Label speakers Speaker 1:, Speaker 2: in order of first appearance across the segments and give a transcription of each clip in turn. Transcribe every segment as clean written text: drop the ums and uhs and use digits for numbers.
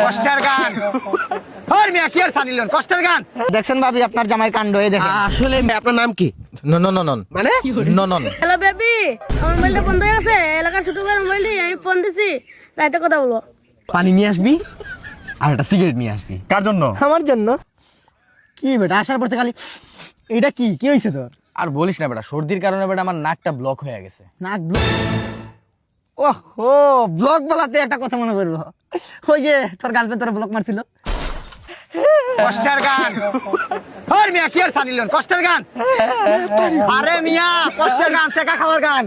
Speaker 1: কষ্টের গান ওর মিয়া কি আর সানিলেন কষ্টের গান দেখছেন ভাবি আপনার জামাই কাণ্ড এই দেখেন
Speaker 2: আসলে আপনার নাম কি? নন মানে নন।
Speaker 3: হ্যালো বেবি, আমার মোবাইলটা বন্ধ হয়ে গেছে। এলাকার ছোট ভাইয়ের মোবাইল দিয়ে আমি ফোন দিছি, রাইতে কথা বলবো।
Speaker 2: পানি নিয়ে আসবি আর একটা সিগারেট নিয়ে আসবি।
Speaker 1: কার জন্য?
Speaker 4: আমার জন্য। কি বেটা আসার পর থেকে খালি এটা কি হয়েছে তোর?
Speaker 2: আর বলিস না বেটা, সর্দির কারণে বেটা আমার নাকটা ব্লক হয়ে গেছে।
Speaker 4: নাক ওহো, ব্লক বলাতে একটা কথা মনে করবো, ওই যে তোর গার্লফ্রেন্ড তোর ব্লক মারছিল।
Speaker 1: কষ্টের গান ওর মিয়া কি আর সানিলেন কষ্টের গান আরে মিয়া কষ্টের গান শেখা খাওয়ার গান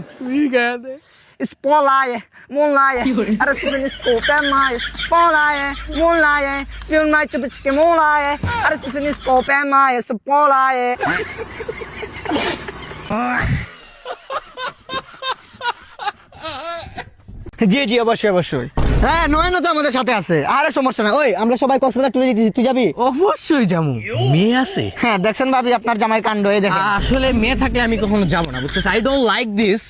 Speaker 1: Spotlight, moonlight, I just in the scope and my spotlight, moonlight, feel my to bitch moonlight, I just in the scope and my spotlight. জি জি অবশ্যই অবশ্যই হ্যাঁ নয়ন তো আমাদের সাথে আছে আরে সমস্যা না ওই আমরা সবাই কক্সবাজার ট্যুরে যেতেছি তুই যাবি
Speaker 2: অবশ্যই যাবো। মেয়ে আছে?
Speaker 1: হ্যাঁ দেখছেন ভাবি আপনার জামাই কাণ্ড এই দেখেন
Speaker 2: আসলে মেয়ে থাকলে আমি কখনো যাবো না, বুঝছিস? I don't like this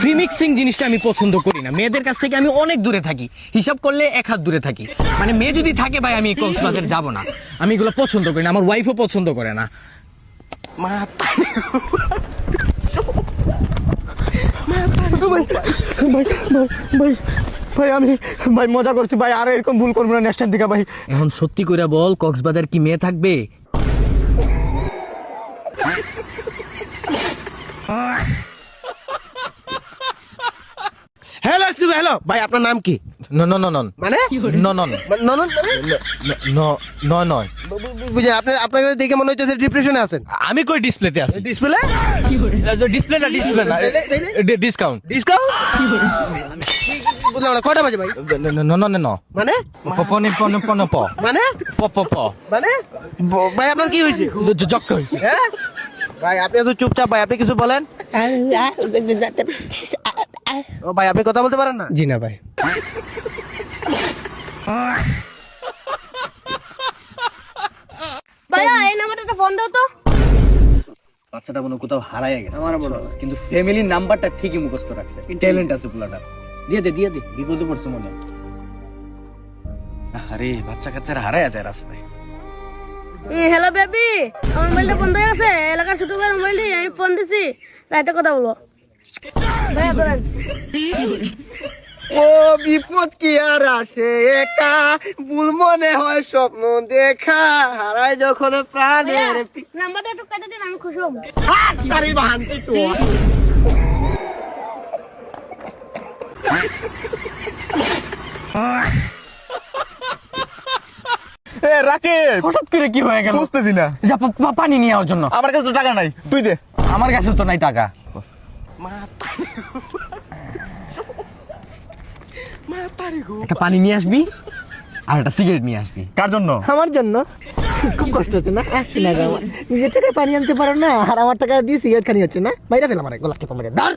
Speaker 2: free mixing জিনিসটা আমি পছন্দ করি না। মেয়েদের কাছ থেকে আমি অনেক দূরে থাকি, হিসাব করলে এক হাত দূরে থাকি। মানে মেয়ে যদি থাকে ভাই আমি কক্সবাজার যাবো না, আমি এগুলো পছন্দ করি না, আমার ওয়াইফও পছন্দ করে না।
Speaker 1: ভাই আমি ভাই মজা করছি ভাই আর এরকম ভুল করবো না নেক্সট টাইম থেকে ভাই
Speaker 2: এখন সত্যি করে বল, কক্সবাজার কি মেয়ে থাকবে?
Speaker 5: হ্যালো এক্সকিউজ হ্যালো ভাই আপনার নাম কি?
Speaker 2: নন
Speaker 5: মানে
Speaker 2: নন
Speaker 5: ননন
Speaker 2: নয়।
Speaker 5: বুঝে আপনার দেখে মনে হচ্ছে ডিপ্রেশনে আছেন।
Speaker 2: আমি কই ডিসপ্লেতে আছি?
Speaker 5: ডিসপ্লে
Speaker 2: ডিসপ্লে না ডিসকাউন্ট।
Speaker 5: ডিসকাউন্ট বুঝলাম না, কয়টা বাজে ভাই?
Speaker 2: ন
Speaker 5: মানে
Speaker 2: পনে প
Speaker 5: মানে
Speaker 2: প
Speaker 5: মানে ভাই আপনার কি হয়েছে?
Speaker 2: যক্ক হয়েছে।
Speaker 5: হ্যাঁ ভাই আপনি তো চুপচাপ, ভাই আপনি কিছু বলেন। ও ভাই আপনি কথা বলতে পারেন না?
Speaker 4: জি না ভাই।
Speaker 3: ভাইয়া এই নাম্বারটা একটা ফোন দাও তো।
Speaker 2: বাচ্চাটা মনে হয় কোথাও হারায় গেছে আমার মনে হয়, কিন্তু ফ্যামিলির নাম্বারটা ঠিকই মুখস্থ রাখছে, ট্যালেন্ট আছে পোলাটা। দিয়ে দে বিপদে পড়ছে মনে হয়। আরে বাচ্চা কাচ্চারা হারায় যায় রাস্তায়।
Speaker 3: হ্যালো বেবি, আমার মোবাইলটা বন্ধ হয়ে গেছে। এলাকার ছোট ভাইয়ের মোবাইল দিয়ে আমি ফোন দিছি, রাইতে কথা বলবো। ভাইয়া ধরেন।
Speaker 5: ও বিপদ কি আর আসে একা, ভুল মনে হয় স্বপ্ন দেখা, হারায় যখন প্রাণের
Speaker 3: নাম্বারটা একটু কেটে দিন, আমি খুশি হবো।
Speaker 5: তারই বাহানতেই তো
Speaker 1: এ রাকেশ
Speaker 2: হঠাৎ করে কি হয়ে গেল?
Speaker 1: বুঝতেছি না
Speaker 2: যা পানি নিয়ে আওয়ার জন্য।
Speaker 1: আমার কাছে তো টাকা নাই তুই দে
Speaker 2: আমার কাছে তো নাই টাকা। একটা পানি নিয়ে আসবি আর একটা সিগারেট নিয়ে আসবি।
Speaker 1: কার জন্য?
Speaker 4: আমার জন্য। খুব কষ্ট হচ্ছে না? আসি না আমার নিজের টাকায় পানি আনতে পারো না, আর আমার টাকা দিয়ে সিগারেট খানি হচ্ছে না। বাইরে ফেলাম, গোলাপ টেপা মেরে ধর।